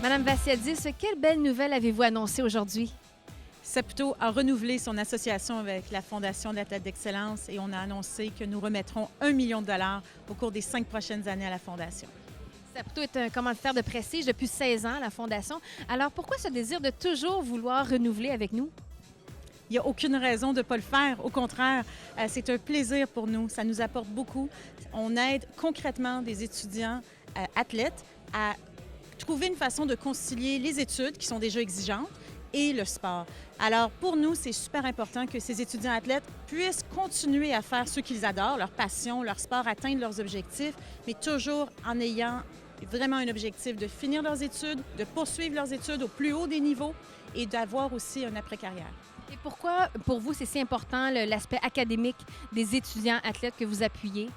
Madame Vassiadis, quelle belle nouvelle avez-vous annoncée aujourd'hui? Saputo a renouvelé son association avec la Fondation de l'athlète d'excellence et on a annoncé que nous remettrons 1 million de dollars au cours des 5 prochaines années à la Fondation. Saputo est un commanditaire de prestige depuis 16 ans à la Fondation. Alors, pourquoi ce désir de toujours vouloir renouveler avec nous? Il n'y a aucune raison de ne pas le faire. Au contraire, c'est un plaisir pour nous. Ça nous apporte beaucoup. On aide concrètement des étudiants athlètes à trouver une façon de concilier les études qui sont déjà exigeantes et le sport. Alors, pour nous, c'est super important que ces étudiants athlètes puissent continuer à faire ce qu'ils adorent, leur passion, leur sport, atteindre leurs objectifs, mais toujours en ayant vraiment un objectif de finir leurs études, de poursuivre leurs études au plus haut des niveaux et d'avoir aussi un après-carrière. Et pourquoi, pour vous, c'est si important l'aspect académique des étudiants athlètes que vous appuyez?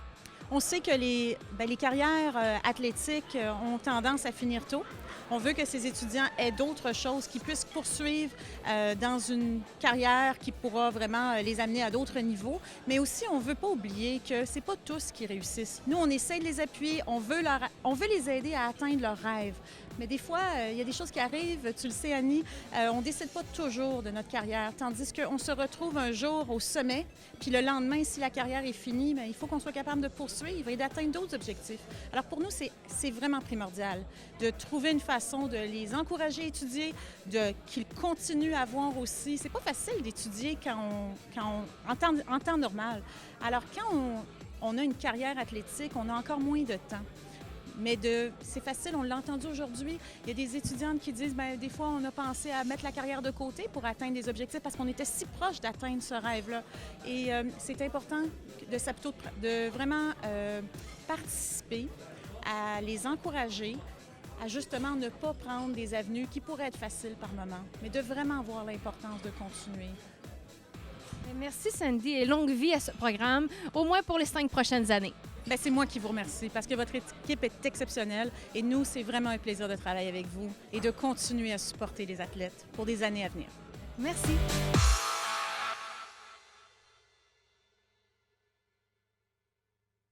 On sait que les carrières athlétiques ont tendance à finir tôt. On veut que ces étudiants aient d'autres choses, qu'ils puissent poursuivre dans une carrière qui pourra vraiment les amener à d'autres niveaux. Mais aussi, on ne veut pas oublier que ce n'est pas tous qui réussissent. Nous, on essaie de les appuyer, on veut les aider à atteindre leurs rêves. Mais des fois, il y a des choses qui arrivent, tu le sais, Annie, on ne décide pas toujours de notre carrière, tandis qu'on se retrouve un jour au sommet, puis le lendemain, si la carrière est finie, bien, il faut qu'on soit capable de poursuivre et d'atteindre d'autres objectifs. Alors pour nous, c'est vraiment primordial de trouver une façon de les encourager à étudier, qu'ils continuent à voir aussi. C'est pas facile d'étudier en temps normal. Alors quand on a une carrière athlétique, on a encore moins de temps. Mais c'est facile, on l'a entendu aujourd'hui. Il y a des étudiantes qui disent, bien, des fois, on a pensé à mettre la carrière de côté pour atteindre des objectifs parce qu'on était si proche d'atteindre ce rêve-là. Et c'est important de vraiment participer, à les encourager, à justement ne pas prendre des avenues qui pourraient être faciles par moment, mais de vraiment voir l'importance de continuer. Merci Sandy et longue vie à ce programme, au moins pour les 5 prochaines années. Bien, c'est moi qui vous remercie parce que votre équipe est exceptionnelle et nous, c'est vraiment un plaisir de travailler avec vous et de continuer à supporter les athlètes pour des années à venir. Merci.